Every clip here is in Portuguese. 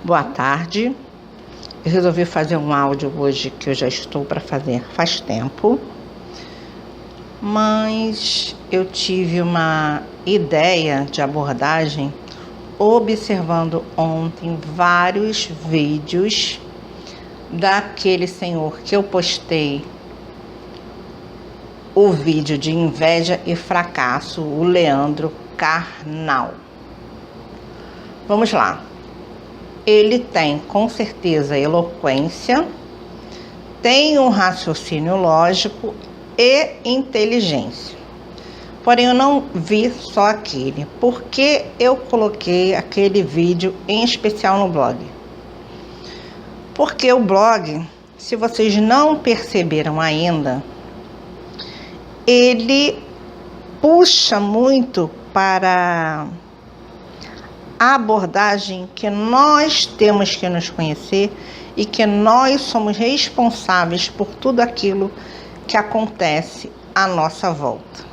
Boa tarde. Eu resolvi fazer um áudio hoje que eu já estou para fazer faz tempo, mas eu tive uma ideia de abordagem observando ontem vários vídeos daquele senhor que eu postei o vídeo de inveja e fracasso, o Leandro Carnal. Vamos lá. Ele tem com certeza eloquência, tem um raciocínio lógico e inteligência. Porém, eu não vi só aquele. Por que eu coloquei aquele vídeo em especial no blog? Porque o blog, se vocês não perceberam ainda, ele puxa muito para a abordagem que nós temos que nos conhecer e que nós somos responsáveis por tudo aquilo que acontece à nossa volta.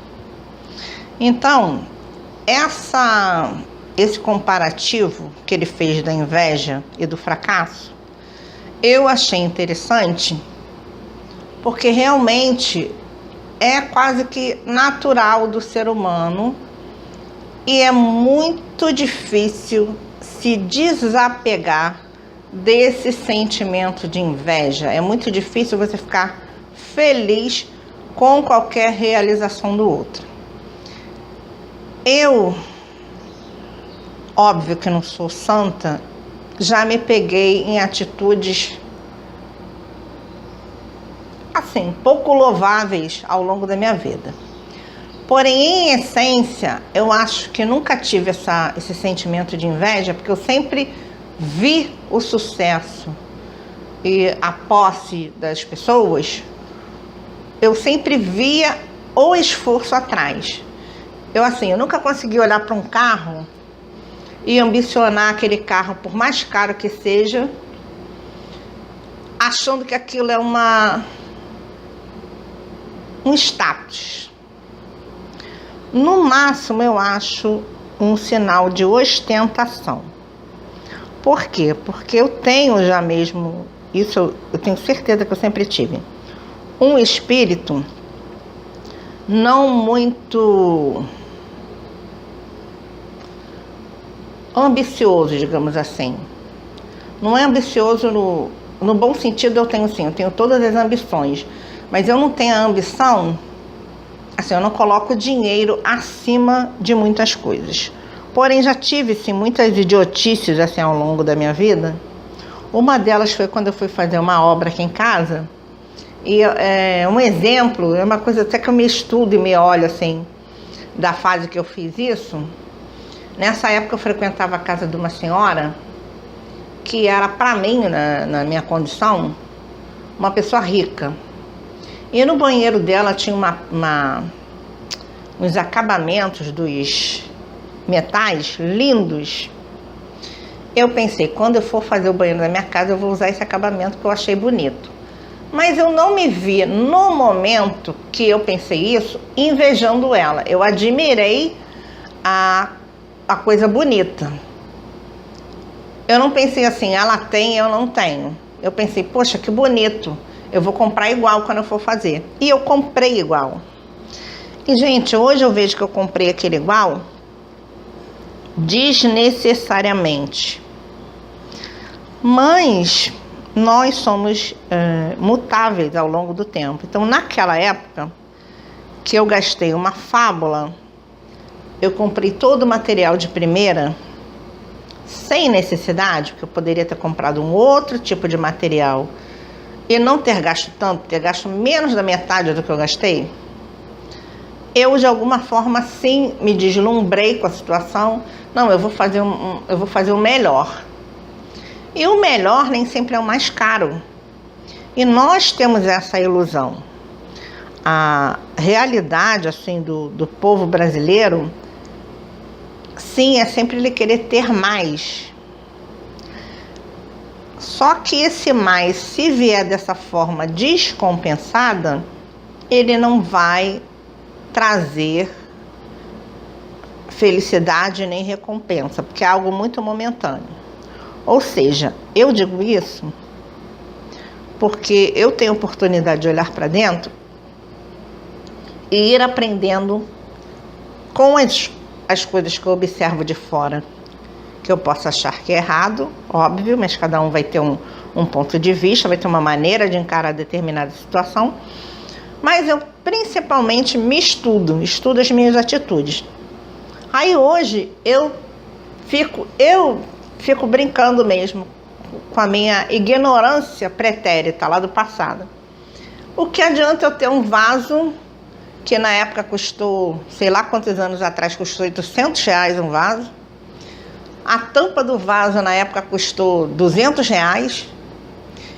Então, esse comparativo que ele fez da inveja e do fracasso, eu achei interessante, porque realmente é quase que natural do ser humano e é muito difícil se desapegar desse sentimento de inveja. É muito difícil você ficar feliz com qualquer realização do outro. Eu, óbvio que não sou santa, já me peguei em atitudes assim, pouco louváveis ao longo da minha vida. Porém, em essência, eu acho que nunca tive esse sentimento de inveja, porque eu sempre vi o sucesso e a posse das pessoas, eu sempre via o esforço atrás. Eu nunca consegui olhar para um carro e ambicionar aquele carro, por mais caro que seja, achando que aquilo é um status. No máximo, eu acho um sinal de ostentação. Por quê? Porque eu tenho já mesmo, isso eu tenho certeza que eu sempre tive, um espírito não muito ambicioso, digamos assim. Não é ambicioso no bom sentido, eu tenho todas as ambições, mas eu não tenho a ambição, eu não coloco dinheiro acima de muitas coisas. Porém, já tive, sim, muitas idiotices, ao longo da minha vida. Uma delas foi quando eu fui fazer uma obra aqui em casa. E um exemplo, é uma coisa até que eu me estudo e me olho, da fase que eu fiz isso. Nessa época eu frequentava a casa de uma senhora que era, para mim, na minha condição, uma pessoa rica. E no banheiro dela tinha uns acabamentos dos metais lindos. Eu pensei, quando eu for fazer o banheiro da minha casa, eu vou usar esse acabamento que eu achei bonito. Mas eu não me vi, no momento que eu pensei isso, invejando ela. Eu admirei a coisa bonita. Eu não pensei ela tem, eu não tenho. Eu pensei, poxa, que bonito. Eu vou comprar igual quando eu for fazer. E eu comprei igual. E, gente, hoje eu vejo que eu comprei aquele igual desnecessariamente. Mas nós somos mutáveis ao longo do tempo. Então, naquela época que eu gastei uma fábula, eu comprei todo o material de primeira sem necessidade, porque eu poderia ter comprado um outro tipo de material e não ter gasto tanto, ter gasto menos da metade do que eu gastei. Eu, de alguma forma, sim, me deslumbrei com a situação. Não, eu vou fazer o melhor. E o melhor nem sempre é o mais caro. E nós temos essa ilusão. A realidade, do povo brasileiro, sim, é sempre ele querer ter mais. Só que esse mais, se vier dessa forma descompensada, ele não vai trazer felicidade nem recompensa, porque é algo muito momentâneo. Ou seja, eu digo isso porque eu tenho oportunidade de olhar para dentro e ir aprendendo com as coisas que eu observo de fora, que eu posso achar que é errado, óbvio, mas cada um vai ter um ponto de vista, vai ter uma maneira de encarar determinada situação. Mas eu principalmente me estudo as minhas atitudes. Aí hoje eu fico brincando mesmo com a minha ignorância pretérita lá do passado. O que adianta eu ter um vaso que na época custou, sei lá quantos anos atrás, custou R$800 um vaso. A tampa do vaso na época custou R$200.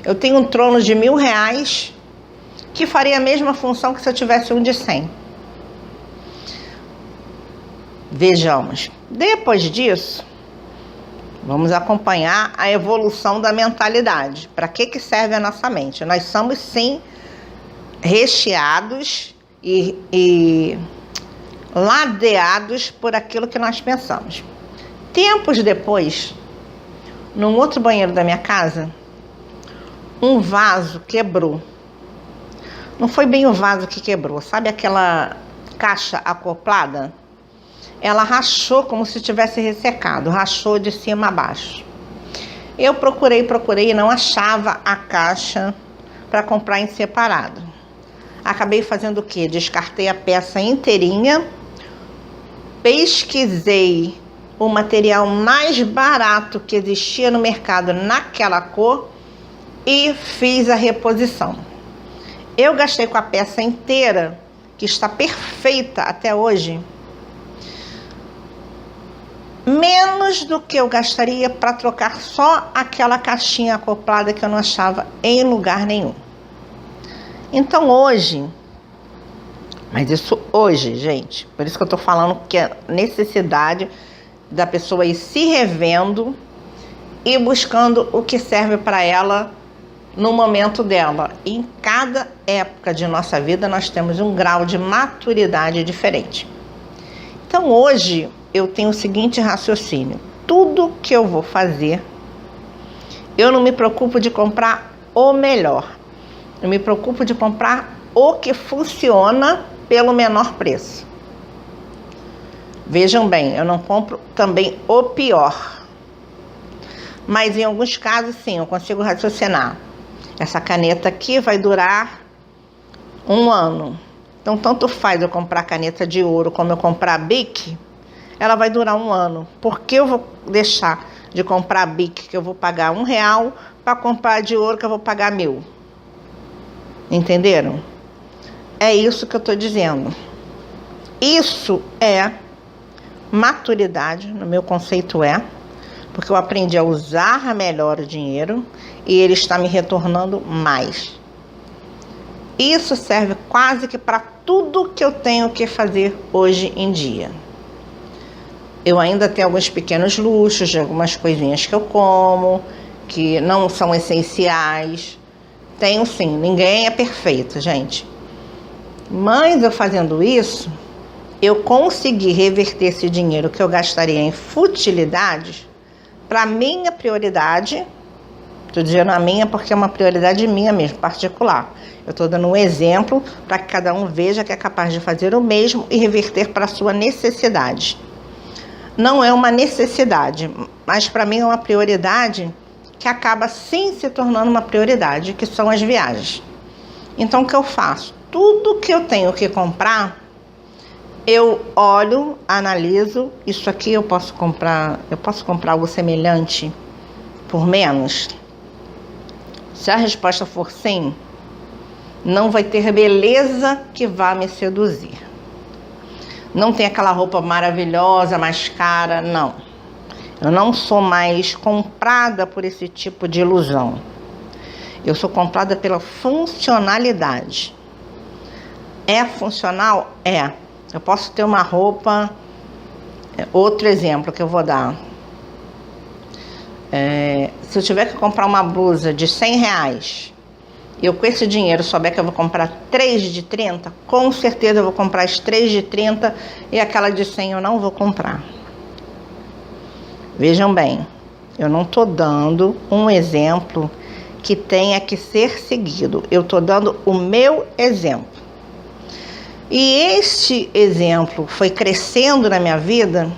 Eu tenho um trono de R$1.000 que faria a mesma função que se eu tivesse um de 100. Vejamos. Depois disso, vamos acompanhar a evolução da mentalidade. Para que serve a nossa mente? Nós somos, sim, recheados e ladeados por aquilo que nós pensamos. Tempos depois, num outro banheiro da minha casa, um vaso quebrou. Não foi bem o vaso que quebrou, sabe aquela caixa acoplada? Ela rachou como se tivesse ressecado, rachou de cima a baixo. Eu procurei e não achava a caixa para comprar em separado. Acabei fazendo o quê? Descartei a peça inteirinha, pesquisei o material mais barato que existia no mercado naquela cor e fiz a reposição. Eu gastei com a peça inteira, que está perfeita até hoje, menos do que eu gastaria para trocar só aquela caixinha acoplada que eu não achava em lugar nenhum. Então hoje, mas isso hoje, gente, por isso que eu estou falando que é necessidade da pessoa ir se revendo e buscando o que serve para ela no momento dela. Em cada época de nossa vida nós temos um grau de maturidade diferente. Então hoje eu tenho o seguinte raciocínio: tudo que eu vou fazer, eu não me preocupo de comprar o melhor. Eu me preocupo de comprar o que funciona pelo menor preço. Vejam bem, eu não compro também o pior. Mas em alguns casos, sim, eu consigo raciocinar. Essa caneta aqui vai durar 1 ano. Então, tanto faz eu comprar caneta de ouro como eu comprar Bic, ela vai durar 1 ano. Por que eu vou deixar de comprar Bic, que eu vou pagar R$1, para comprar de ouro, que eu vou pagar 1.000? Entenderam? É isso que eu estou dizendo. Isso é maturidade, no meu conceito porque eu aprendi a usar melhor o dinheiro e ele está me retornando mais. Isso serve quase que para tudo que eu tenho que fazer hoje em dia. Eu ainda tenho alguns pequenos luxos de algumas coisinhas que eu como, que não são essenciais. Tenho sim, ninguém é perfeito, gente. Mas eu fazendo isso, eu consegui reverter esse dinheiro que eu gastaria em futilidades para minha prioridade. Estou dizendo a minha porque é uma prioridade minha mesmo, particular. Eu estou dando um exemplo para que cada um veja que é capaz de fazer o mesmo e reverter para a sua necessidade. Não é uma necessidade, mas para mim é uma prioridade que acaba sim se tornando uma prioridade, que são as viagens. Então o que eu faço? Tudo que eu tenho que comprar, eu olho, analiso, isso aqui eu posso comprar algo semelhante por menos? Se a resposta for sim, não vai ter beleza que vá me seduzir. Não tem aquela roupa maravilhosa, mais cara, não. Eu não sou mais comprada por esse tipo de ilusão. Eu sou comprada pela funcionalidade. É funcional? É. Eu posso ter uma roupa... Outro exemplo que eu vou dar. Se eu tiver que comprar uma blusa de R$100, e eu com esse dinheiro souber que eu vou comprar 3 de 30, com certeza eu vou comprar as 3 de 30 e aquela de 100 eu não vou comprar. Vejam bem, Eu não estou dando um exemplo que tenha que ser seguido. Eu estou dando o meu exemplo. E este exemplo foi crescendo na minha vida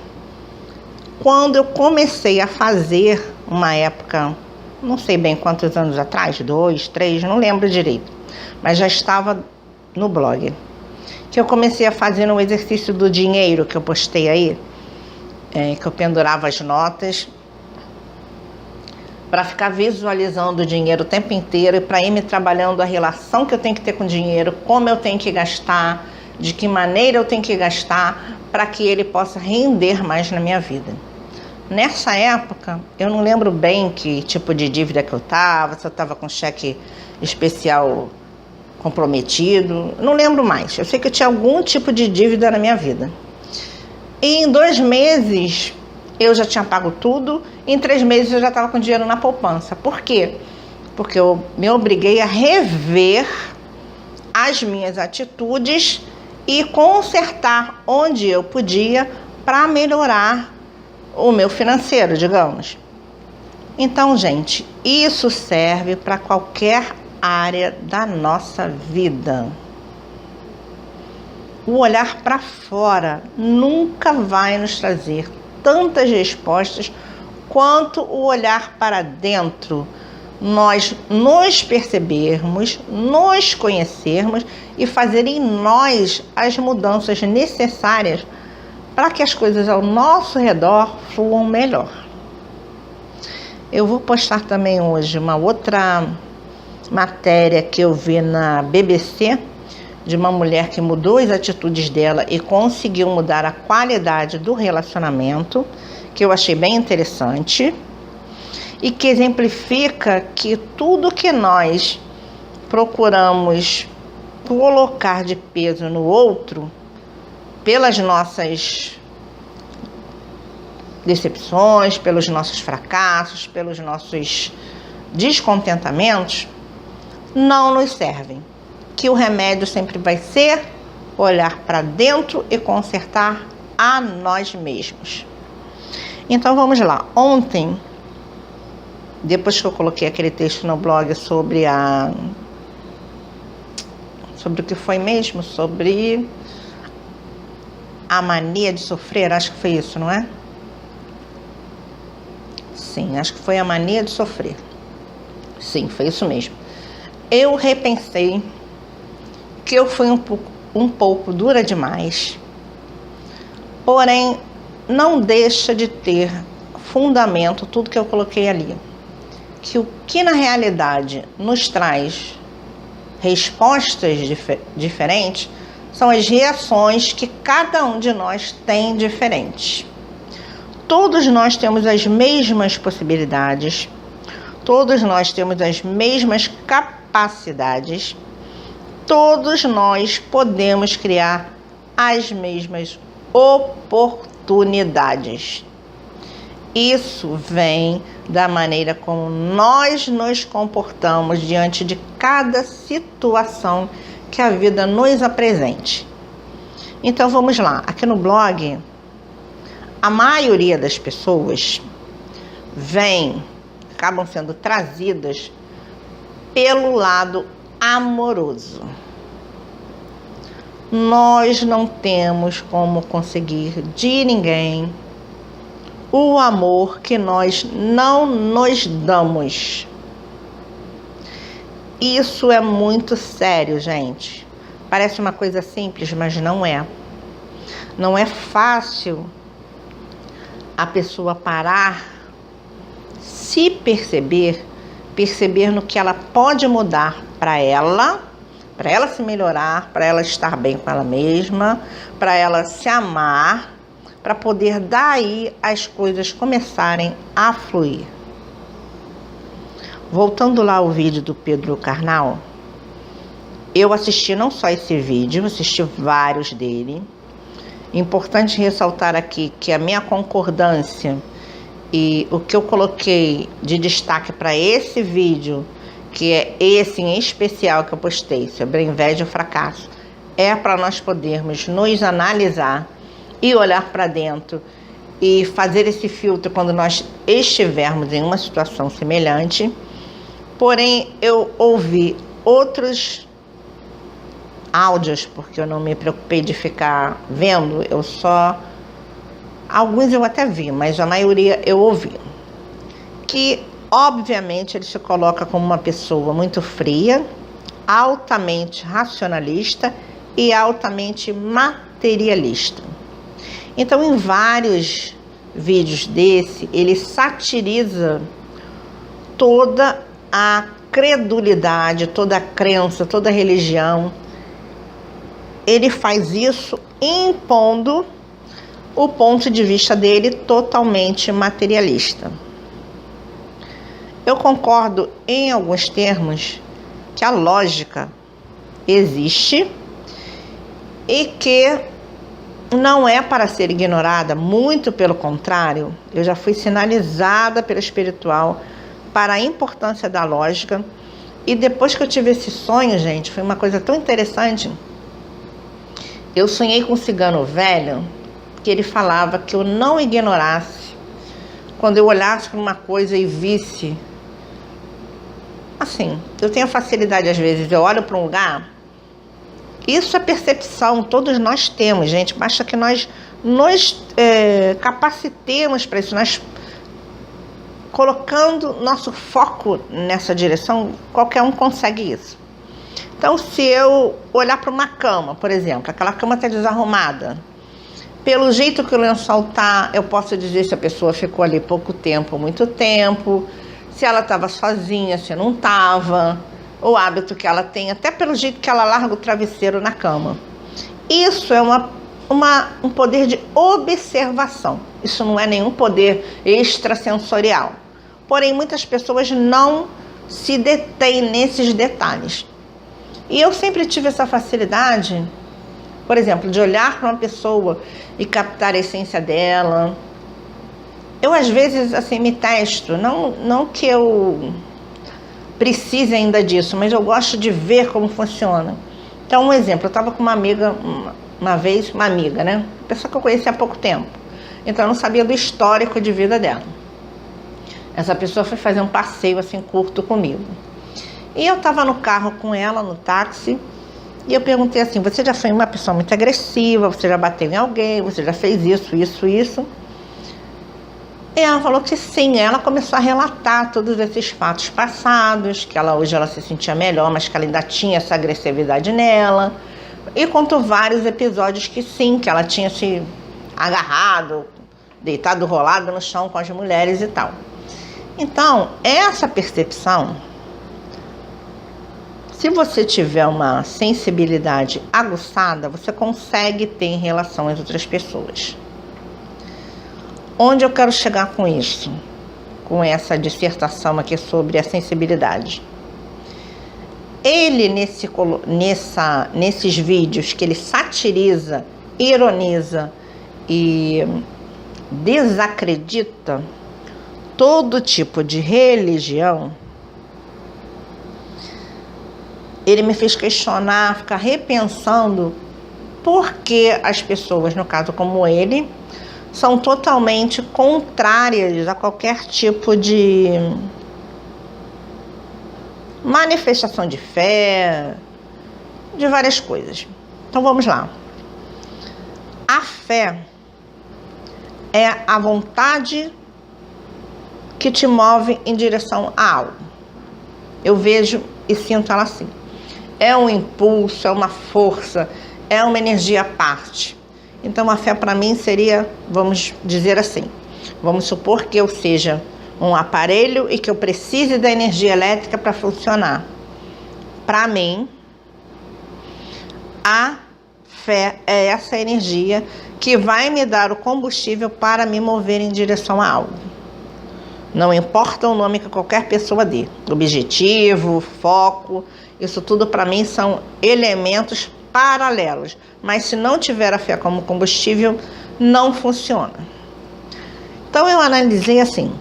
quando eu comecei a fazer, uma época, não sei bem quantos anos atrás, 2, 3, não lembro direito, mas já estava no blog, que eu comecei a fazer no exercício do dinheiro que eu postei aí, que eu pendurava as notas para ficar visualizando o dinheiro o tempo inteiro e para ir me trabalhando a relação que eu tenho que ter com o dinheiro, como eu tenho que gastar, de que maneira eu tenho que gastar para que ele possa render mais na minha vida. Nessa época, eu não lembro bem que tipo de dívida que eu estava, se eu estava com cheque especial comprometido, não lembro mais. Eu sei que eu tinha algum tipo de dívida na minha vida. E em 2 meses eu já tinha pago tudo, em 3 meses eu já estava com dinheiro na poupança. Por quê? Porque eu me obriguei a rever as minhas atitudes e consertar onde eu podia para melhorar o meu financeiro, digamos. Então, gente, isso serve para qualquer área da nossa vida. O olhar para fora nunca vai nos trazer tantas respostas quanto o olhar para dentro. Nós nos percebermos, nos conhecermos e fazer em nós as mudanças necessárias para que as coisas ao nosso redor fluam melhor. Eu vou postar também hoje uma outra matéria que eu vi na BBC, de uma mulher que mudou as atitudes dela e conseguiu mudar a qualidade do relacionamento, que eu achei bem interessante, e que exemplifica que tudo que nós procuramos colocar de peso no outro, pelas nossas decepções, pelos nossos fracassos, pelos nossos descontentamentos, não nos servem. Que o remédio sempre vai ser olhar para dentro e consertar a nós mesmos. Então vamos lá. Ontem, depois que eu coloquei aquele texto no blog sobre o que foi mesmo, sobre a mania de sofrer, acho que foi isso, não é? Sim, acho que foi a mania de sofrer. Sim, foi isso mesmo. Eu repensei que eu fui um pouco dura demais, porém não deixa de ter fundamento tudo que eu coloquei ali. Que o que na realidade nos traz respostas diferentes são as reações que cada um de nós tem diferentes. Todos nós temos as mesmas possibilidades, todos nós temos as mesmas capacidades, todos nós podemos criar as mesmas oportunidades. Isso vem da maneira como nós nos comportamos diante de cada situação que a vida nos apresente. Então vamos lá, aqui no blog, a maioria das pessoas acabam sendo trazidas pelo lado amoroso. Nós não temos como conseguir de ninguém o amor que nós não nos damos. Isso é muito sério, gente. Parece uma coisa simples, mas não é. Não é fácil a pessoa parar, se perceber no que ela pode mudar para ela se melhorar, para ela estar bem com ela mesma, para ela se amar, para poder daí as coisas começarem a fluir. Voltando lá ao vídeo do Pedro Carnal, eu assisti não só esse vídeo, assisti vários dele. Importante ressaltar aqui que a minha concordância e o que eu coloquei de destaque para esse vídeo, que é esse em especial que eu postei, sobre a inveja e o fracasso, é para nós podermos nos analisar e olhar para dentro e fazer esse filtro quando nós estivermos em uma situação semelhante. Porém, eu ouvi outros áudios, porque eu não me preocupei de ficar vendo, alguns eu até vi, mas a maioria eu ouvi, que obviamente ele se coloca como uma pessoa muito fria, altamente racionalista e altamente materialista. Então, em vários vídeos desse, ele satiriza toda a credulidade, toda a crença, toda a religião. Ele faz isso impondo o ponto de vista dele totalmente materialista. Eu concordo em alguns termos que a lógica existe e que não é para ser ignorada, muito pelo contrário. Eu já fui sinalizada pelo espiritual para a importância da lógica, e depois que eu tive esse sonho, gente, foi uma coisa tão interessante. Eu sonhei com um cigano velho, que ele falava que eu não ignorasse quando eu olhasse para uma coisa e visse. Assim, eu tenho facilidade às vezes, eu olho para um lugar, isso é percepção, todos nós temos, gente, basta que nós nos capacitemos para isso, nós colocando nosso foco nessa direção, qualquer um consegue isso. Então, se eu olhar para uma cama, por exemplo, aquela cama está desarrumada, pelo jeito que o lençol está, eu posso dizer se a pessoa ficou ali pouco tempo, muito tempo, se ela estava sozinha, se não estava, o hábito que ela tem, até pelo jeito que ela larga o travesseiro na cama. Isso é um poder de observação. Isso não é nenhum poder extrasensorial. Porém, muitas pessoas não se detêm nesses detalhes. E eu sempre tive essa facilidade, por exemplo, de olhar para uma pessoa e captar a essência dela. Eu, às vezes, assim, me testo, não que eu precise ainda disso, mas eu gosto de ver como funciona. Então, um exemplo, eu estava com uma amiga, uma amiga, né? Uma pessoa que eu conheci há pouco tempo. Então, eu não sabia do histórico de vida dela. Essa pessoa foi fazer um passeio, assim, curto comigo. E eu estava no carro com ela, no táxi, e eu perguntei assim, você já foi uma pessoa muito agressiva, você já bateu em alguém, você já fez isso? E ela falou que sim. Ela começou a relatar todos esses fatos passados, que hoje ela se sentia melhor, mas que ela ainda tinha essa agressividade nela. E contou vários episódios que sim, que ela tinha se agarrado, deitado, rolado no chão com as mulheres e tal. Então, essa percepção, se você tiver uma sensibilidade aguçada, você consegue ter em relação às outras pessoas. Onde eu quero chegar com isso? Com essa dissertação aqui sobre a sensibilidade. Ele, nesses vídeos que ele satiriza, ironiza e desacredita todo tipo de religião, ele me fez questionar, ficar repensando por que as pessoas, no caso como ele, são totalmente contrárias a qualquer tipo de manifestação de fé, de várias coisas. Então vamos lá. A fé é a vontade que te move em direção a algo. Eu vejo e sinto ela assim. É um impulso, é uma força, é uma energia à parte. Então a fé para mim seria, vamos dizer assim, vamos supor que eu seja um aparelho e que eu precise da energia elétrica para funcionar. Para mim, a fé é essa energia que vai me dar o combustível para me mover em direção a algo. Não importa o nome que qualquer pessoa dê, objetivo, foco, isso tudo para mim são elementos paralelos. Mas se não tiver a fé como combustível, não funciona. Então eu analisei assim,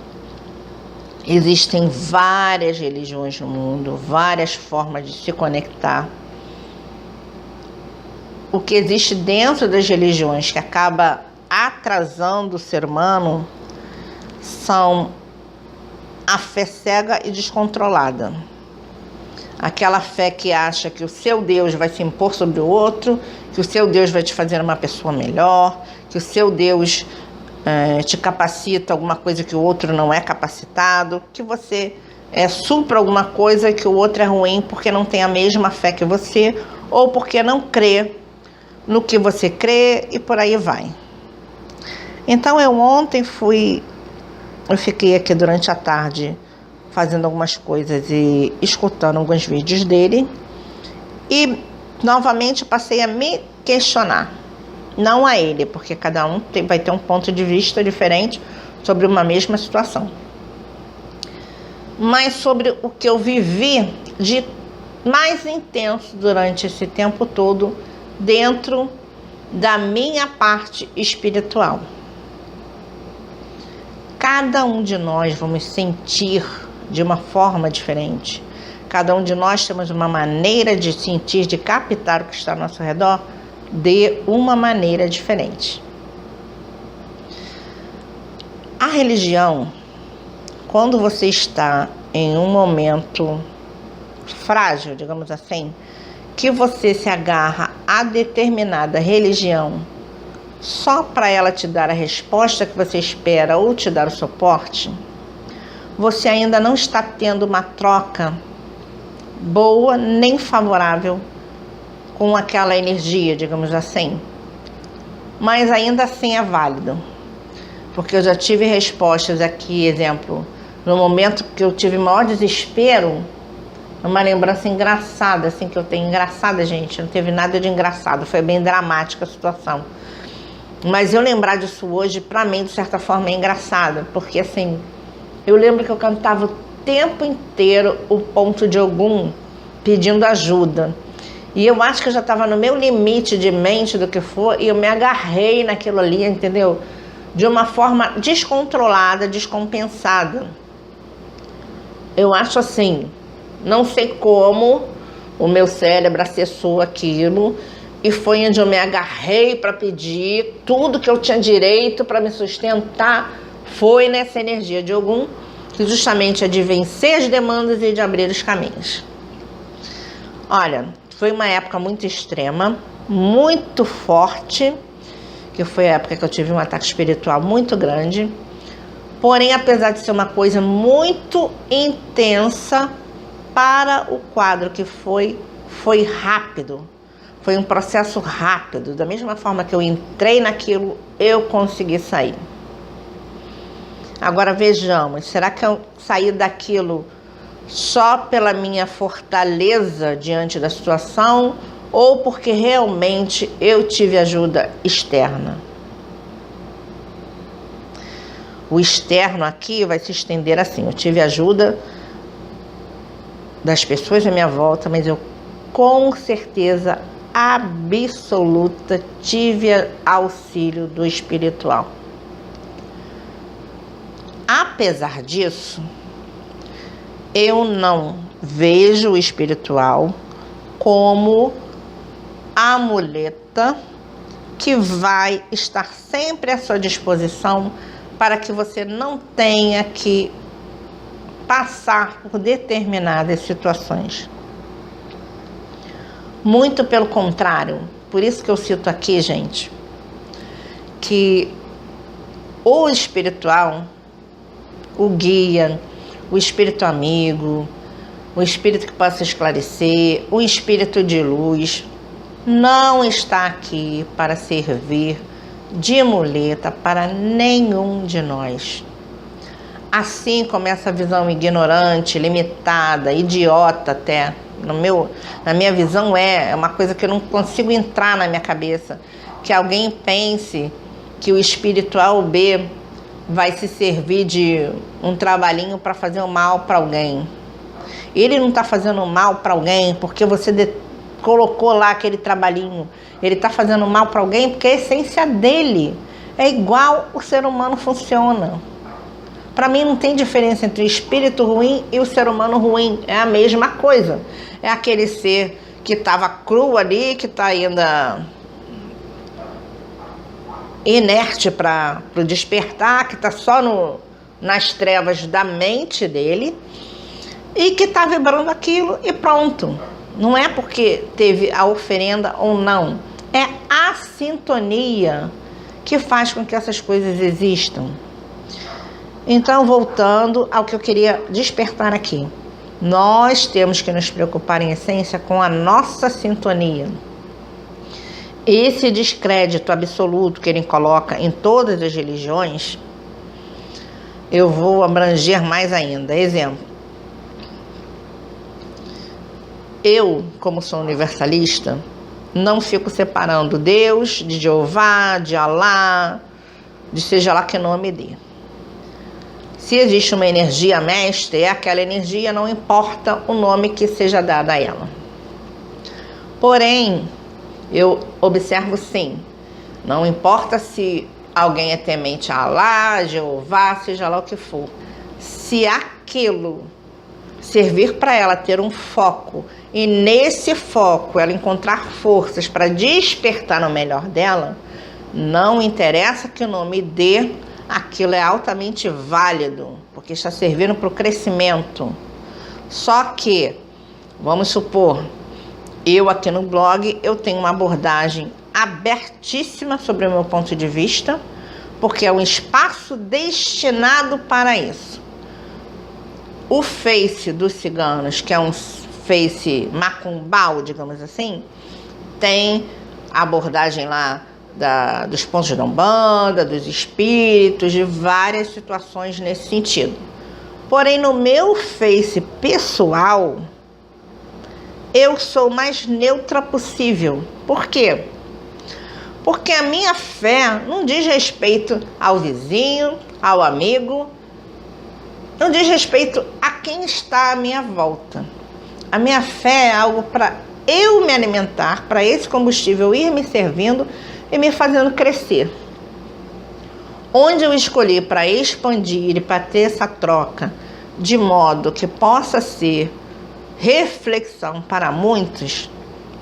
existem várias religiões no mundo, várias formas de se conectar. O que existe dentro das religiões que acaba atrasando o ser humano são a fé cega e descontrolada. Aquela fé que acha que o seu Deus vai se impor sobre o outro, que o seu Deus vai te fazer uma pessoa melhor, que o seu Deus te capacita alguma coisa que o outro não é capacitado, que você supra alguma coisa que o outro é ruim porque não tem a mesma fé que você, ou porque não crê no que você crê, e por aí vai. Então ontem eu fiquei aqui durante a tarde fazendo algumas coisas e escutando alguns vídeos dele, e novamente passei a me questionar, não a ele, porque cada um vai ter um ponto de vista diferente sobre uma mesma situação, mas sobre o que eu vivi de mais intenso durante esse tempo todo dentro da minha parte espiritual. Cada um de nós vamos sentir de uma forma diferente. Cada um de nós temos uma maneira de sentir, de captar o que está ao nosso redor de uma maneira diferente. A religião, quando você está em um momento frágil, digamos assim, que você se agarra a determinada religião só para ela te dar a resposta que você espera ou te dar o suporte, você ainda não está tendo uma troca boa nem favorável com aquela energia, digamos assim. Mas ainda assim é válido, porque eu já tive respostas aqui, exemplo, no momento que eu tive maior desespero, uma lembrança engraçada, assim, que eu tenho. Engraçada, gente, não teve nada de engraçado, foi bem dramática a situação. Mas eu lembrar disso hoje, pra mim, de certa forma, é engraçado, porque assim, eu lembro que eu cantava o tempo inteiro o ponto de Ogum pedindo ajuda. E eu acho que eu já estava no meu limite de mente do que for, e eu me agarrei naquilo ali, entendeu? De uma forma descontrolada, descompensada. Eu acho assim, não sei como o meu cérebro acessou aquilo, e foi onde eu me agarrei para pedir tudo que eu tinha direito para me sustentar. Foi nessa energia de Ogum, que justamente é de vencer as demandas e de abrir os caminhos. Olha, foi uma época muito extrema, muito forte, que foi a época que eu tive um ataque espiritual muito grande. Porém, apesar de ser uma coisa muito intensa, para o quadro que foi rápido. Foi um processo rápido. Da mesma forma que eu entrei naquilo, eu consegui sair. Agora vejamos, será que eu saí daquilo só pela minha fortaleza diante da situação, ou porque realmente eu tive ajuda externa? O externo aqui vai se estender assim: eu tive ajuda das pessoas à minha volta, mas eu com certeza absoluta tive auxílio do espiritual. Apesar disso, eu não vejo o espiritual como a muleta que vai estar sempre à sua disposição para que você não tenha que passar por determinadas situações. Muito pelo contrário. Por isso que eu cito aqui, gente, que o espiritual, o guia, o espírito amigo, o espírito que possa esclarecer, o espírito de luz, não está aqui para servir de muleta para nenhum de nós. Assim como essa visão ignorante, limitada, idiota até, na minha visão é uma coisa que eu não consigo entrar na minha cabeça, que alguém pense que o espiritual B vai se servir de um trabalhinho para fazer o mal para alguém. Ele não está fazendo mal para alguém porque você colocou lá aquele trabalhinho. Ele está fazendo mal para alguém porque a essência dele é igual o ser humano funciona. Para mim não tem diferença entre o espírito ruim e o ser humano ruim. É a mesma coisa. É aquele ser que estava cru ali, que está ainda inerte para o despertar, que está só nas trevas da mente dele e que está vibrando aquilo e pronto. Não é porque teve a oferenda ou não, é a sintonia que faz com que essas coisas existam. Então, voltando ao que eu queria despertar aqui, nós temos que nos preocupar em essência com a nossa sintonia. Esse descrédito absoluto que ele coloca em todas as religiões, eu vou abranger mais ainda. Exemplo, eu, como sou universalista, não fico separando Deus de Jeová, de Alá, de seja lá que nome dê. Se existe uma energia mestre, é aquela energia, não importa o nome que seja dado a ela. Porém, eu observo sim, não importa se alguém é temente a Alá, Jeová, seja lá o que for. Se aquilo servir para ela ter um foco e nesse foco ela encontrar forças para despertar no melhor dela, não interessa que o nome dê, aquilo é altamente válido, porque está servindo para o crescimento. Só que, vamos supor, eu aqui no blog, eu tenho uma abordagem abertíssima sobre o meu ponto de vista, porque é um espaço destinado para isso. O Face dos ciganos, que é um Face macumbal, digamos assim, tem a abordagem lá dos pontos da Umbanda, dos espíritos, de várias situações nesse sentido. Porém, no meu Face pessoal, eu sou o mais neutra possível. Por quê? Porque a minha fé não diz respeito ao vizinho, ao amigo, não diz respeito a quem está à minha volta. A minha fé é algo para eu me alimentar, para esse combustível ir me servindo e me fazendo crescer. Onde eu escolhi para expandir e para ter essa troca, de modo que possa ser reflexão para muitos,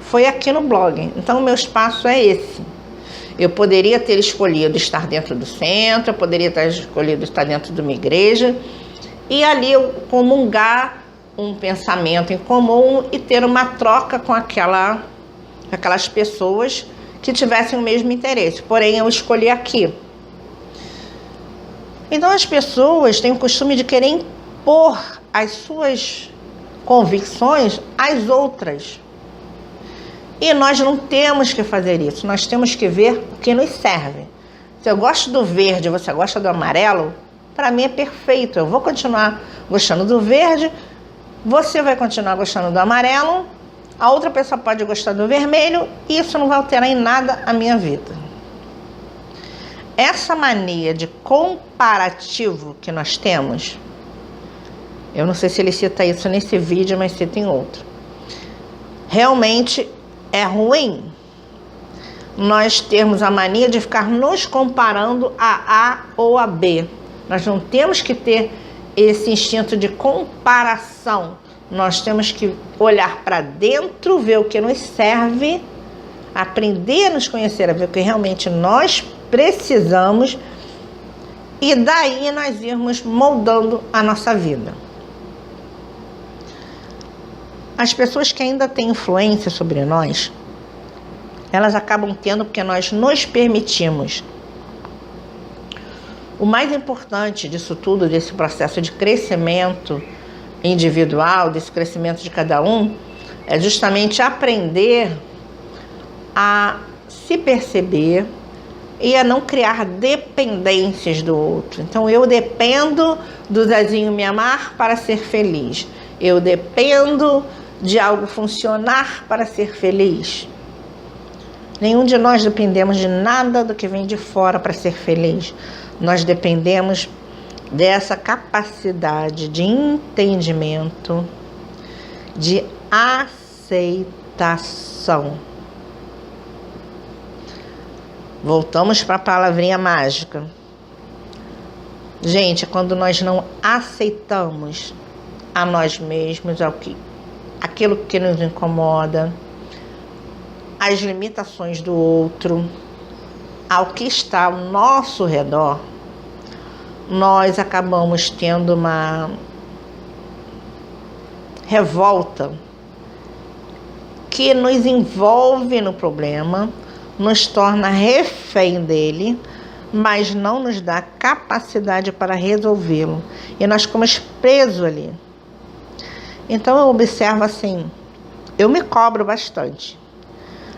foi aqui no blog. Então, o meu espaço é esse. Eu poderia ter escolhido estar dentro do centro, eu poderia ter escolhido estar dentro de uma igreja, e ali eu comungar um pensamento em comum e ter uma troca com aquelas pessoas que tivessem o mesmo interesse. Porém, eu escolhi aqui. Então, as pessoas têm o costume de querer impor as suas convicções às outras. E nós não temos que fazer isso. Nós temos que ver o que nos serve. Se eu gosto do verde e você gosta do amarelo, para mim é perfeito. Eu vou continuar gostando do verde, você vai continuar gostando do amarelo, a outra pessoa pode gostar do vermelho, e isso não vai alterar em nada a minha vida. Essa mania de comparativo que nós temos, eu não sei se ele cita isso nesse vídeo, mas cita em outro. Realmente é ruim nós termos a mania de ficar nos comparando a A ou a B. Nós não temos que ter esse instinto de comparação. Nós temos que olhar para dentro, ver o que nos serve, aprender a nos conhecer, a ver o que realmente nós precisamos, e daí nós irmos moldando a nossa vida. As pessoas que ainda têm influência sobre nós, elas acabam tendo porque nós nos permitimos. O mais importante disso tudo, desse processo de crescimento individual, desse crescimento de cada um, é justamente aprender a se perceber e a não criar dependências do outro. Então, eu dependo do Zezinho me amar para ser feliz. Eu dependo de algo funcionar para ser feliz. Nenhum de nós dependemos de nada do que vem de fora para ser feliz. Nós dependemos dessa capacidade de entendimento, de aceitação. Voltamos para a palavrinha mágica. Gente, quando nós não aceitamos a nós mesmos, aquilo que nos incomoda, as limitações do outro, ao que está ao nosso redor, nós acabamos tendo uma revolta que nos envolve no problema, nos torna refém dele, mas não nos dá capacidade para resolvê-lo. E nós ficamos presos ali. Então eu observo assim, eu me cobro bastante.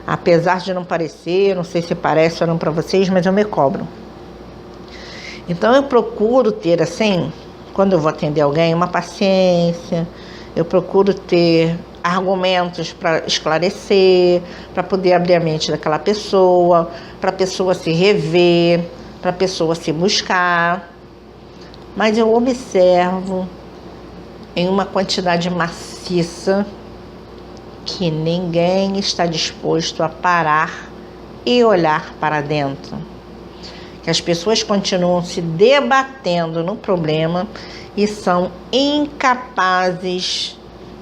Apesar de não parecer, não sei se parece ou não para vocês, mas eu me cobro. Então eu procuro ter assim, quando eu vou atender alguém, uma paciência, eu procuro ter argumentos para esclarecer, para poder abrir a mente daquela pessoa, para a pessoa se rever, para a pessoa se buscar. Mas eu observo em uma quantidade maciça que ninguém está disposto a parar e olhar para dentro. Que as pessoas continuam se debatendo no problema e são incapazes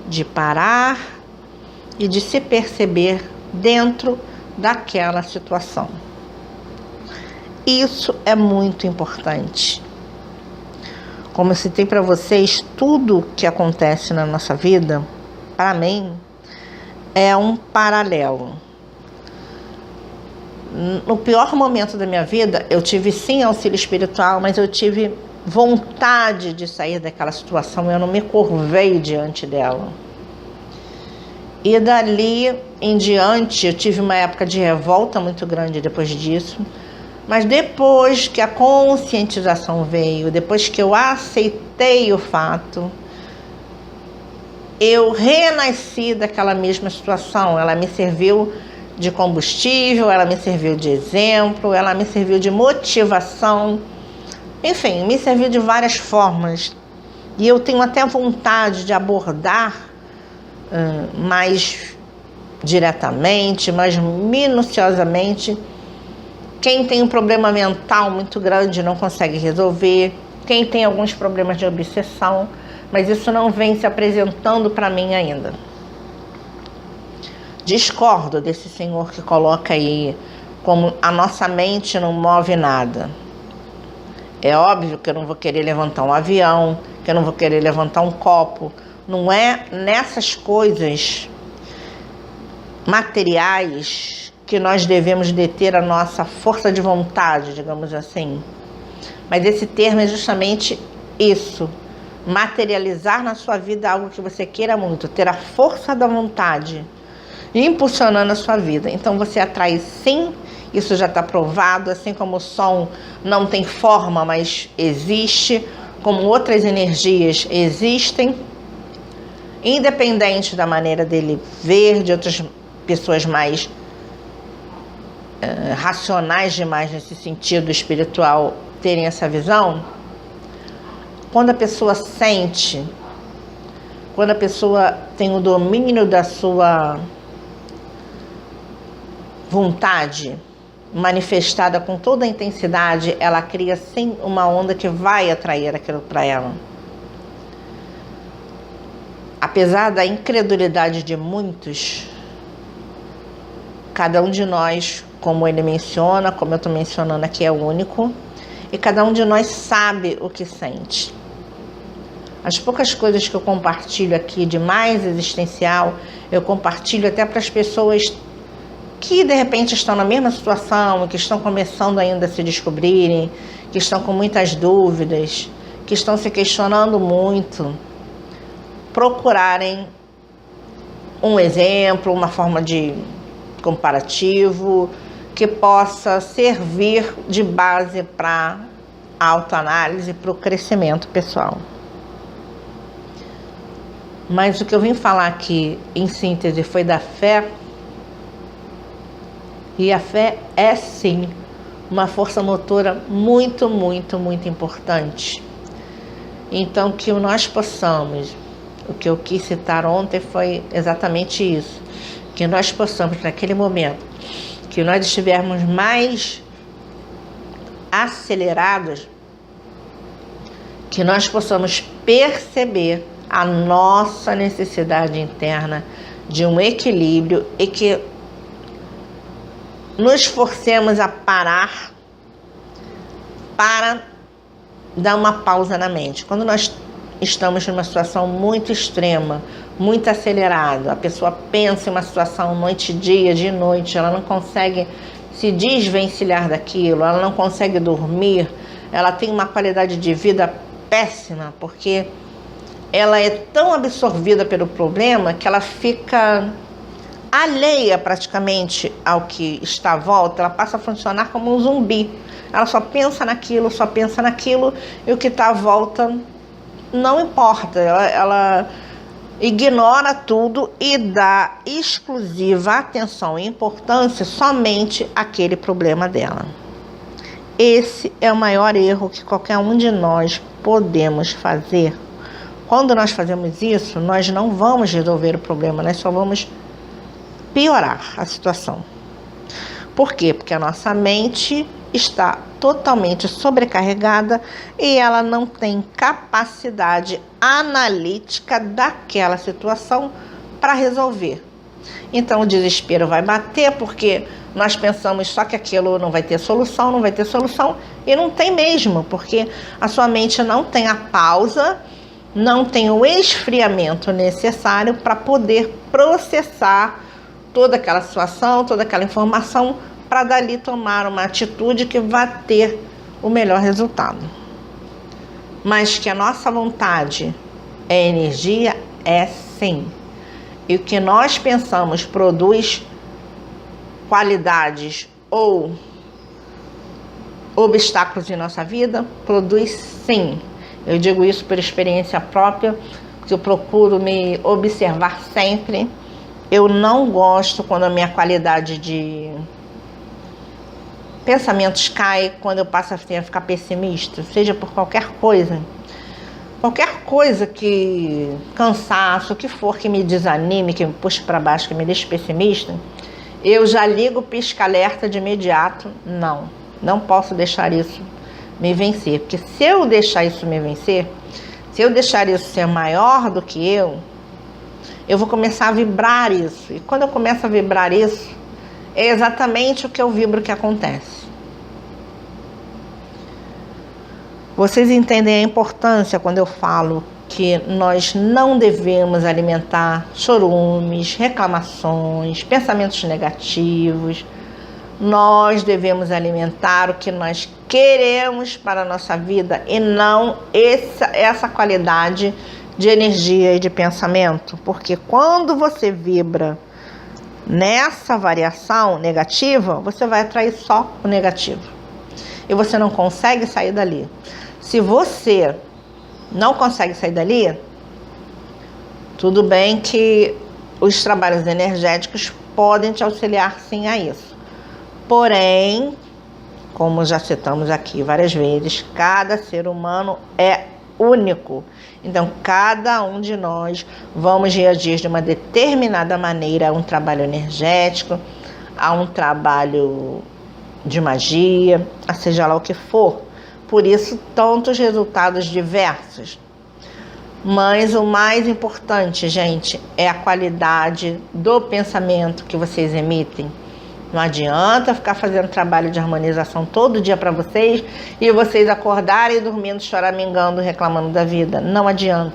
de parar e de se perceber dentro daquela situação. Isso é muito importante. Como eu citei para vocês, tudo que acontece na nossa vida, para mim, é um paralelo. No pior momento da minha vida, eu tive sim auxílio espiritual, mas eu tive vontade de sair daquela situação, eu não me curvei diante dela. E dali em diante, eu tive uma época de revolta muito grande depois disso, mas depois que a conscientização veio, depois que eu aceitei o fato, eu renasci daquela mesma situação. Ela me serviu de combustível, ela me serviu de exemplo, ela me serviu de motivação, enfim, me serviu de várias formas. E eu tenho até vontade de abordar mais diretamente, mais minuciosamente, quem tem um problema mental muito grande e não consegue resolver, quem tem alguns problemas de obsessão, mas isso não vem se apresentando para mim ainda. Discordo desse senhor que coloca aí como a nossa mente não move nada. É óbvio que eu não vou querer levantar um avião, que eu não vou querer levantar um copo. Não é nessas coisas materiais que nós devemos deter a nossa força de vontade, digamos assim. Mas esse termo é justamente isso. Materializar na sua vida algo que você queira muito, ter a força da vontade impulsionando a sua vida. Então você atrai sim, isso já está provado, assim como o som não tem forma, mas existe, como outras energias existem, independente da maneira dele ver, de outras pessoas mais racionais demais nesse sentido espiritual terem essa visão. Quando a pessoa sente, quando a pessoa tem o domínio da sua vontade manifestada com toda a intensidade, ela cria sim uma onda que vai atrair aquilo para ela. Apesar da incredulidade de muitos, cada um de nós, como ele menciona, como eu estou mencionando aqui, é único, e cada um de nós sabe o que sente. As poucas coisas que eu compartilho aqui de mais existencial, eu compartilho até para as pessoas que de repente estão na mesma situação, que estão começando ainda a se descobrirem, que estão com muitas dúvidas, que estão se questionando muito, procurarem um exemplo, uma forma de comparativo que possa servir de base para a autoanálise, para o crescimento pessoal. Mas o que eu vim falar aqui, em síntese, foi da fé. E a fé é, sim, uma força motora muito, muito, muito importante. Então, que nós possamos, o que eu quis citar ontem foi exatamente isso, que nós possamos, naquele momento, que nós estivermos mais acelerados, que nós possamos perceber a nossa necessidade interna de um equilíbrio e que nos forcemos a parar para dar uma pausa na mente. Quando nós estamos numa situação muito extrema, muito acelerada, a pessoa pensa em uma situação noite e dia, de noite, ela não consegue se desvencilhar daquilo, ela não consegue dormir, ela tem uma qualidade de vida péssima, porque ela é tão absorvida pelo problema que ela fica alheia praticamente ao que está à volta, ela passa a funcionar como um zumbi. Ela só pensa naquilo, e o que está à volta não importa. Ela ignora tudo e dá exclusiva atenção e importância somente àquele problema dela. Esse é o maior erro que qualquer um de nós podemos fazer. Quando nós fazemos isso, nós não vamos resolver o problema, nós só vamos piorar a situação. Por quê? Porque a nossa mente está totalmente sobrecarregada e ela não tem capacidade analítica daquela situação para resolver. Então o desespero vai bater porque nós pensamos só que aquilo não vai ter solução, e não tem mesmo, porque a sua mente não tem a pausa, não tem o esfriamento necessário para poder processar toda aquela situação, toda aquela informação, para dali tomar uma atitude que vai ter o melhor resultado. Mas que a nossa vontade é energia, é sim. E o que nós pensamos produz qualidades ou obstáculos em nossa vida, produz sim. Eu digo isso por experiência própria, que eu procuro me observar sempre. Eu não gosto quando a minha qualidade de pensamentos cai, quando eu passo a ficar pessimista, seja por qualquer coisa que cansaço, o que for que me desanime, que me puxe para baixo, que me deixe pessimista, eu já ligo o pisca-alerta de imediato. Não posso deixar isso me vencer, porque se eu deixar isso me vencer, se eu deixar isso ser maior do que eu vou começar a vibrar isso, e quando eu começo a vibrar isso, é exatamente o que eu vibro que acontece. Vocês entendem a importância quando eu falo que nós não devemos alimentar chorumes, reclamações, pensamentos negativos. Nós devemos alimentar o que nós queremos para a nossa vida e não essa qualidade de energia e de pensamento. Porque quando você vibra nessa variação negativa, você vai atrair só o negativo. E você não consegue sair dali. Se você não consegue sair dali, tudo bem que os trabalhos energéticos podem te auxiliar sim a isso. Porém, como já citamos aqui várias vezes, cada ser humano é único. Então, cada um de nós vamos reagir de uma determinada maneira a um trabalho energético, a um trabalho de magia, a seja lá o que for. Por isso, tantos resultados diversos. Mas o mais importante, gente, é a qualidade do pensamento que vocês emitem. Não adianta ficar fazendo trabalho de harmonização todo dia para vocês e vocês acordarem dormindo, choramingando, reclamando da vida. Não adianta.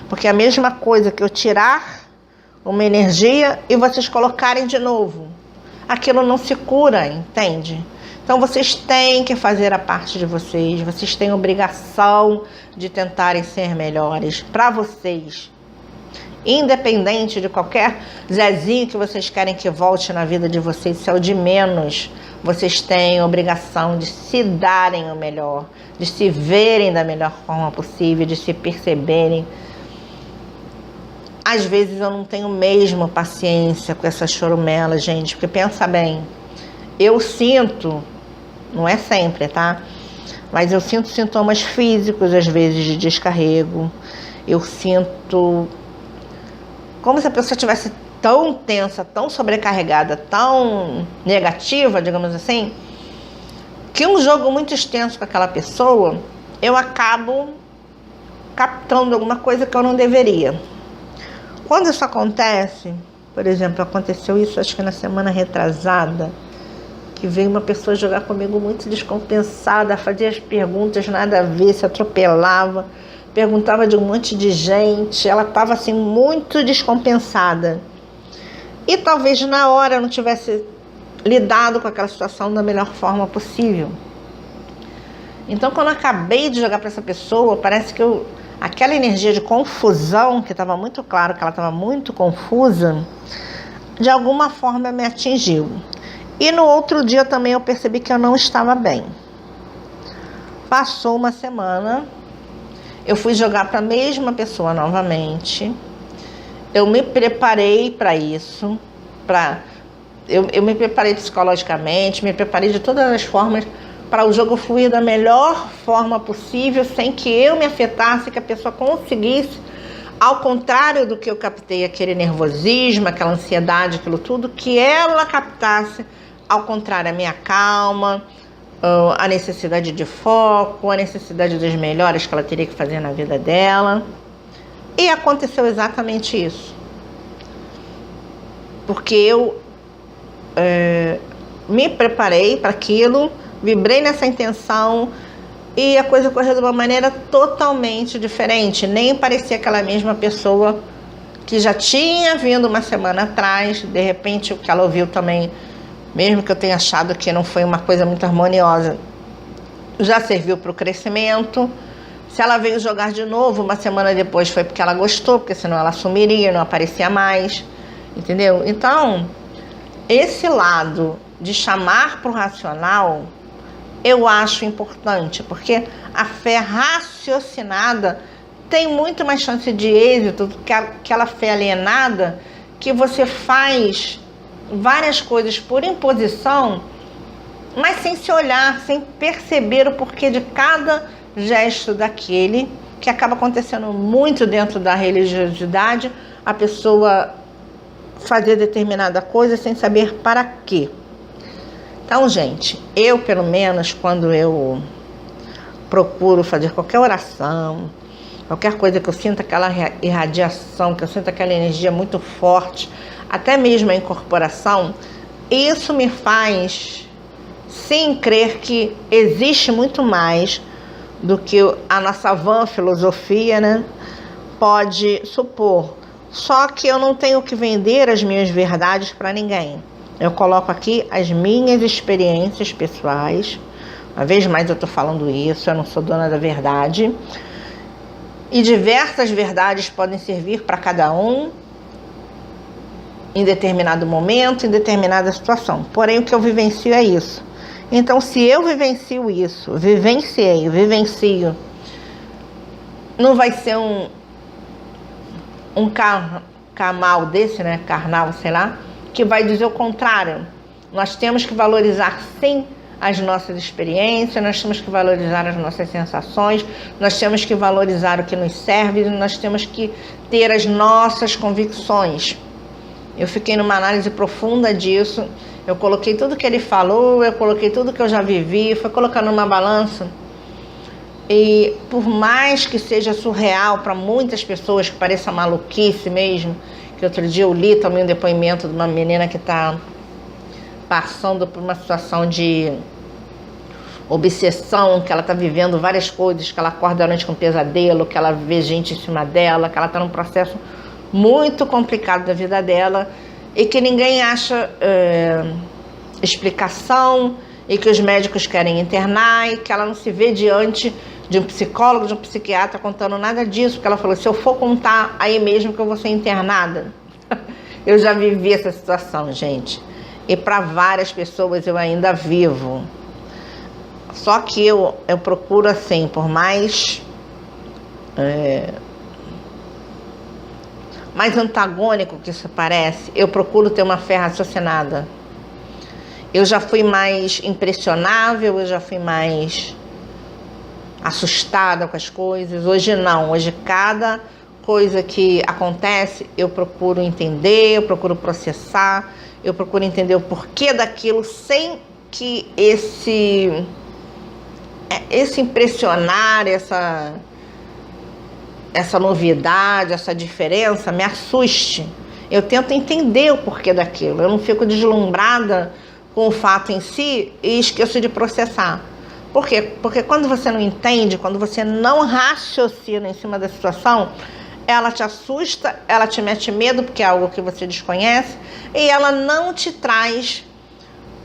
Porque é a mesma coisa que eu tirar uma energia e vocês colocarem de novo. Aquilo não se cura, entende? Então vocês têm que fazer a parte de vocês. Vocês têm a obrigação de tentarem ser melhores para vocês. Independente de qualquer Zezinho que vocês querem que volte na vida de vocês, isso é o de menos. Vocês têm a obrigação de se darem o melhor, de se verem da melhor forma possível, de se perceberem. Às vezes eu não tenho mesmo paciência com essa chorumela, gente, porque pensa bem, eu sinto, não é sempre, tá? Mas eu sinto sintomas físicos, às vezes, de descarrego. Eu sinto como se a pessoa estivesse tão tensa, tão sobrecarregada, tão negativa, digamos assim, que um jogo muito extenso com aquela pessoa, eu acabo captando alguma coisa que eu não deveria. Quando isso acontece, Por exemplo, aconteceu isso acho que na semana retrasada, que veio uma pessoa jogar comigo muito descompensada, fazia as perguntas nada a ver, se atropelava, perguntava de um monte de gente, ela estava assim muito descompensada. E talvez na hora eu não tivesse lidado com aquela situação da melhor forma possível. Então, quando eu acabei de jogar para essa pessoa, parece que aquela energia de confusão, que estava muito claro que ela estava muito confusa, de alguma forma me atingiu. E no outro dia também eu percebi que eu não estava bem. Passou uma semana, eu fui jogar para a mesma pessoa novamente. Eu me preparei para isso, eu me preparei psicologicamente, me preparei de todas as formas para o jogo fluir da melhor forma possível, sem que eu me afetasse, que a pessoa conseguisse, ao contrário do que eu captei, aquele nervosismo, aquela ansiedade, aquilo tudo, que ela captasse, ao contrário, a minha calma, a necessidade de foco, a necessidade das melhoras que ela teria que fazer na vida dela. E aconteceu exatamente isso. Porque eu me preparei para aquilo, vibrei nessa intenção e a coisa correu de uma maneira totalmente diferente. Nem parecia aquela mesma pessoa que já tinha vindo uma semana atrás. De repente, o que ela ouviu também, mesmo que eu tenha achado que não foi uma coisa muito harmoniosa, já serviu para o crescimento. Se ela veio jogar de novo uma semana depois, foi porque ela gostou, porque senão ela sumiria, não aparecia mais, entendeu? Então, esse lado de chamar para o racional, eu acho importante, porque a fé raciocinada tem muito mais chance de êxito do que aquela fé alienada, que você faz várias coisas por imposição, mas sem se olhar, sem perceber o porquê de cada gesto daquele, que acaba acontecendo muito dentro da religiosidade, a pessoa fazer determinada coisa sem saber para quê. Então, gente, eu pelo menos quando eu procuro fazer qualquer oração, qualquer coisa que eu sinta aquela irradiação, que eu sinta aquela energia muito forte, até mesmo a incorporação, isso me faz sim crer que existe muito mais do que a nossa vã filosofia, né, pode supor. Só que eu não tenho que vender as minhas verdades para ninguém. Eu coloco aqui as minhas experiências pessoais. Uma vez mais eu estou falando isso, eu não sou dona da verdade. E diversas verdades podem servir para cada um em determinado momento, em determinada situação. Porém, o que eu vivencio é isso. Então, se eu vivencio isso, vivencio, não vai ser um carnal desse, né? Carnal, sei lá, que vai dizer o contrário. Nós temos que valorizar, sim, as nossas experiências, nós temos que valorizar as nossas sensações, nós temos que valorizar o que nos serve, nós temos que ter as nossas convicções. Eu fiquei numa análise profunda disso. Eu coloquei tudo que ele falou, eu coloquei tudo que eu já vivi, fui colocando numa balança. E por mais que seja surreal para muitas pessoas, que pareça maluquice mesmo, que outro dia eu li também um depoimento de uma menina que está passando por uma situação de obsessão, que ela está vivendo várias coisas, que ela acorda à noite com pesadelo, que ela vê gente em cima dela, que ela está num processo muito complicado da vida dela, e que ninguém acha explicação, e que os médicos querem internar, e que ela não se vê diante de um psicólogo, de um psiquiatra contando nada disso, porque ela falou, se eu for contar aí mesmo que eu vou ser internada. Eu já vivi essa situação, gente, e para várias pessoas eu ainda vivo. Só que eu procuro assim, por mais antagônico que isso parece, eu procuro ter uma fé raciocinada. Eu já fui mais impressionável, eu já fui mais assustada com as coisas. Hoje não, hoje cada coisa que acontece eu procuro entender, eu procuro processar, eu procuro entender o porquê daquilo, sem que esse impressionar, essa novidade, essa diferença me assuste. Eu tento entender o porquê daquilo. Eu não fico deslumbrada com o fato em si e esqueço de processar. Por quê? Porque quando você não entende, quando você não raciocina em cima da situação, ela te assusta, ela te mete medo, porque é algo que você desconhece, e ela não te traz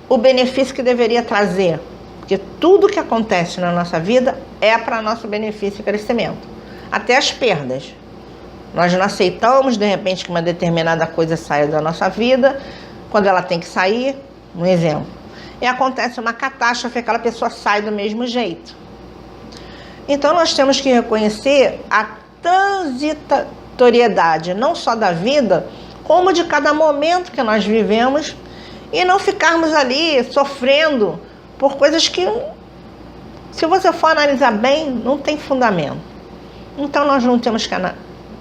o benefício que deveria trazer. Porque tudo que acontece na nossa vida é para nosso benefício e crescimento. Até as perdas. Nós não aceitamos, de repente, que uma determinada coisa saia da nossa vida, quando ela tem que sair, um exemplo. E acontece uma catástrofe, aquela pessoa sai do mesmo jeito. Então nós temos que reconhecer a transitoriedade, não só da vida, como de cada momento que nós vivemos, e não ficarmos ali sofrendo por coisas que, se você for analisar bem, não tem fundamento. Então nós não temos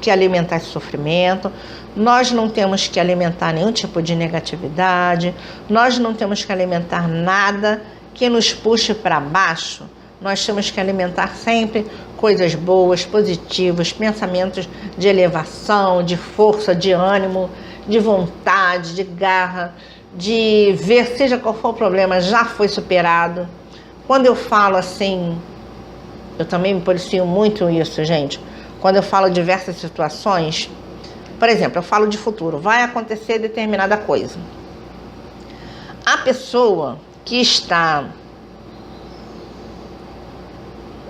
que alimentar esse sofrimento, nós não temos que alimentar nenhum tipo de negatividade, nós não temos que alimentar nada que nos puxe para baixo. Nós temos que alimentar sempre coisas boas, positivas, pensamentos de elevação, de força, de ânimo, de vontade, de garra, de ver, seja qual for o problema, já foi superado. Quando eu falo assim, eu também me policio muito isso, gente. Quando eu falo diversas situações, por exemplo, eu falo de futuro, vai acontecer determinada coisa. A pessoa que está...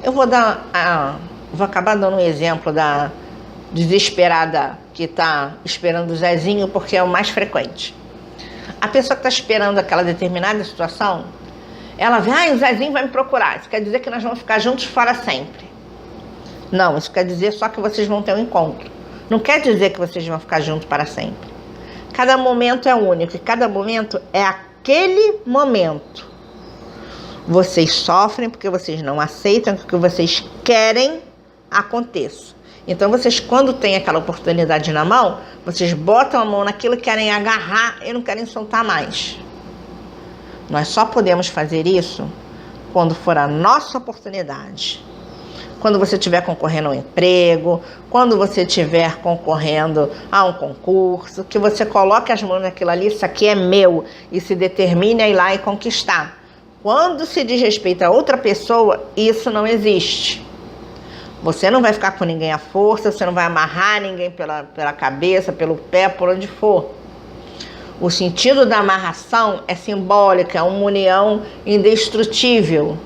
Eu vou acabar dando um exemplo da desesperada que está esperando o Zezinho, porque é o mais frequente. A pessoa que está esperando aquela determinada situação, ela vê, o Zezinho vai me procurar. Isso quer dizer que nós vamos ficar juntos para sempre. Não, isso quer dizer só que vocês vão ter um encontro. Não quer dizer que vocês vão ficar juntos para sempre. Cada momento é único e cada momento é aquele momento. Vocês sofrem porque vocês não aceitam que o que vocês querem aconteça. Então vocês, quando têm aquela oportunidade na mão, vocês botam a mão naquilo, querem agarrar e não querem soltar mais. Nós só podemos fazer isso quando for a nossa oportunidade. Quando você estiver concorrendo a um emprego, quando você estiver concorrendo a um concurso, que você coloque as mãos naquilo ali, isso aqui é meu, e se determine a ir lá e conquistar. Quando se diz respeito a outra pessoa, isso não existe. Você não vai ficar com ninguém à força, você não vai amarrar ninguém pela cabeça, pelo pé, por onde for. O sentido da amarração é simbólico, é uma união indestrutível.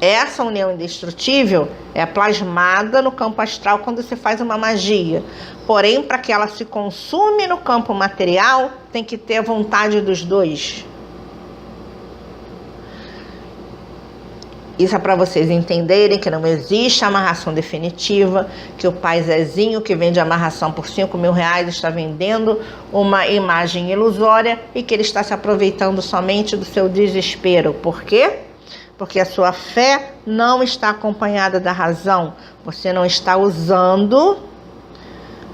Essa união indestrutível é plasmada no campo astral quando se faz uma magia. Porém, para que ela se consume no campo material, tem que ter a vontade dos dois. Isso é para vocês entenderem que não existe amarração definitiva, que o pai Zezinho, que vende amarração por R$5.000, está vendendo uma imagem ilusória e que ele está se aproveitando somente do seu desespero. Por quê? Porque a sua fé não está acompanhada da razão. Você não está usando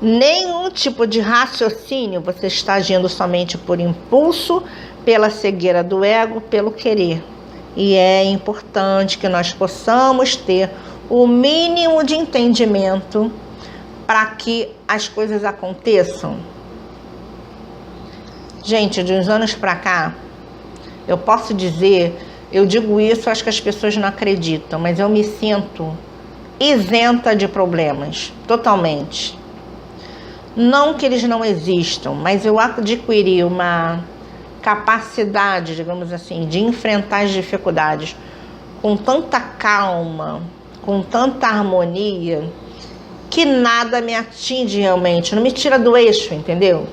nenhum tipo de raciocínio. Você está agindo somente por impulso, pela cegueira do ego, pelo querer. E é importante que nós possamos ter o mínimo de entendimento para que as coisas aconteçam. Gente, de uns anos para cá, eu posso dizer, eu digo isso, acho que as pessoas não acreditam, mas eu me sinto isenta de problemas, totalmente. Não que eles não existam, mas eu adquiri uma capacidade, digamos assim, de enfrentar as dificuldades com tanta calma, com tanta harmonia, que nada me atinge realmente, não me tira do eixo, entendeu?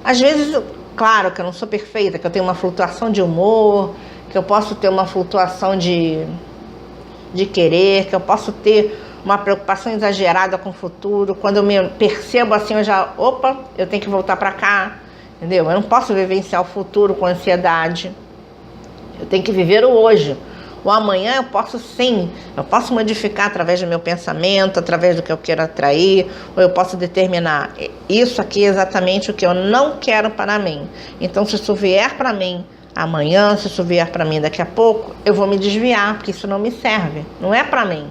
Às vezes, claro que eu não sou perfeita, que eu tenho uma flutuação de humor, que eu posso ter uma flutuação de querer, que eu posso ter uma preocupação exagerada com o futuro. Quando eu me percebo assim, eu tenho que voltar para cá. Entendeu? Eu não posso vivenciar o futuro com ansiedade. Eu tenho que viver o hoje. O amanhã eu posso sim. Eu posso modificar através do meu pensamento, através do que eu quero atrair, ou eu posso determinar. Isso aqui é exatamente o que eu não quero para mim. Então, se isso vier para mim amanhã, se isso vier para mim daqui a pouco, eu vou me desviar, porque isso não me serve. Não é para mim.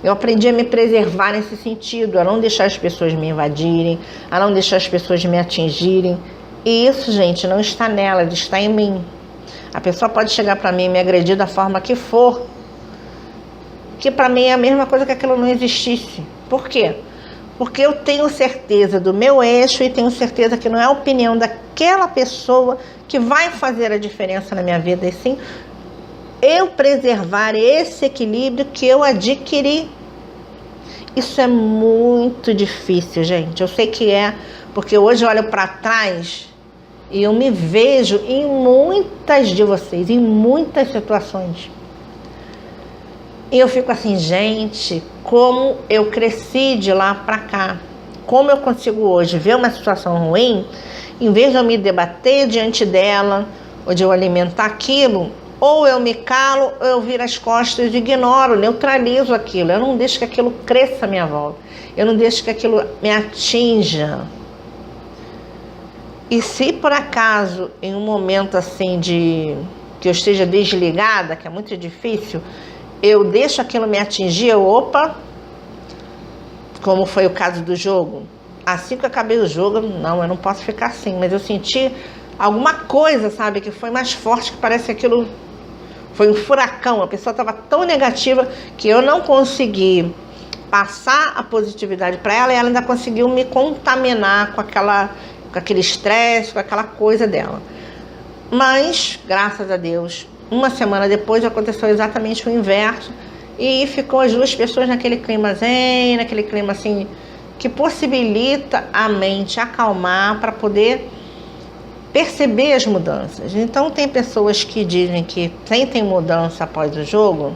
Eu aprendi a me preservar nesse sentido, a não deixar as pessoas me invadirem, a não deixar as pessoas me atingirem. E isso, gente, não está nela, está em mim. A pessoa pode chegar para mim e me agredir da forma que for, que para mim é a mesma coisa que aquilo não existisse. Por quê? Porque eu tenho certeza do meu eixo e tenho certeza que não é a opinião daquela pessoa que vai fazer a diferença na minha vida, e sim eu preservar esse equilíbrio que eu adquiri. Isso é muito difícil, gente. Eu sei que é, porque hoje eu olho para trás e eu me vejo em muitas de vocês, em muitas situações. E eu fico assim, gente, como eu cresci de lá para cá. Como eu consigo hoje ver uma situação ruim, em vez de eu me debater diante dela, ou de eu alimentar aquilo, ou eu me calo, ou eu viro as costas e ignoro, neutralizo aquilo. Eu não deixo que aquilo cresça à minha volta. Eu não deixo que aquilo me atinja. E se por acaso, em um momento assim que eu esteja desligada, que é muito difícil, eu deixo aquilo me atingir, opa, como foi o caso do jogo. Assim que eu acabei o jogo, não, eu não posso ficar assim, mas eu senti alguma coisa, sabe, que foi mais forte, que parece que aquilo foi um furacão. A pessoa estava tão negativa que eu não consegui passar a positividade para ela, e ela ainda conseguiu me contaminar com aquele estresse, com aquela coisa dela. Mas, graças a Deus, uma semana depois aconteceu exatamente o inverso, e ficou as duas pessoas naquele clima zen, naquele clima assim, que possibilita a mente acalmar para poder perceber as mudanças. Então tem pessoas que dizem que sentem mudança após o jogo,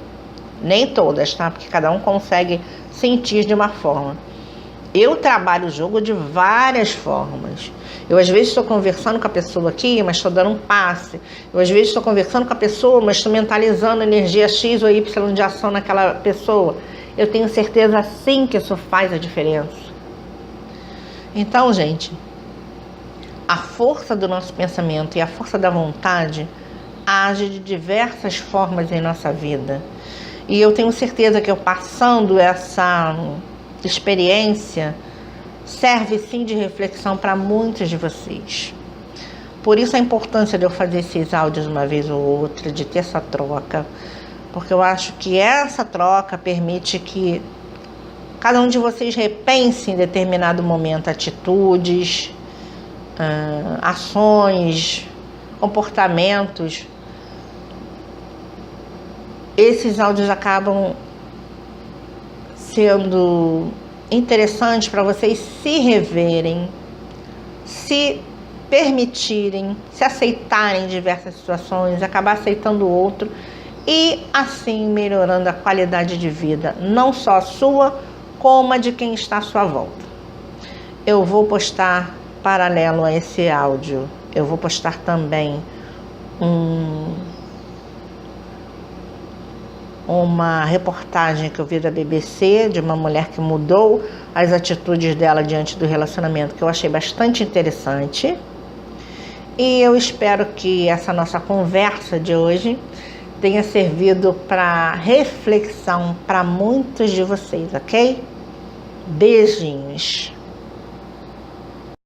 nem todas, tá? Porque cada um consegue sentir de uma forma. Eu trabalho o jogo de várias formas. Eu às vezes estou conversando com a pessoa aqui, mas estou dando um passe. Eu às vezes estou conversando com a pessoa, mas estou mentalizando energia X ou Y de ação naquela pessoa. Eu tenho certeza sim que isso faz a diferença. Então, gente, a força do nosso pensamento e a força da vontade age de diversas formas em nossa vida. E eu tenho certeza que eu passando essa experiência serve sim de reflexão para muitos de vocês. Por isso a importância de eu fazer esses áudios uma vez ou outra, de ter essa troca, porque eu acho que essa troca permite que cada um de vocês repense em determinado momento atitudes, ações, comportamentos. Esses áudios acabam sendo interessantes para vocês se reverem, se permitirem, se aceitarem em diversas situações, acabar aceitando o outro e assim melhorando a qualidade de vida, não só a sua, como a de quem está à sua volta. Eu vou postar, paralelo a esse áudio, eu vou postar também uma reportagem que eu vi da BBC de uma mulher que mudou as atitudes dela diante do relacionamento, que eu achei bastante interessante. E eu espero que essa nossa conversa de hoje tenha servido para reflexão para muitos de vocês, ok? Beijinhos!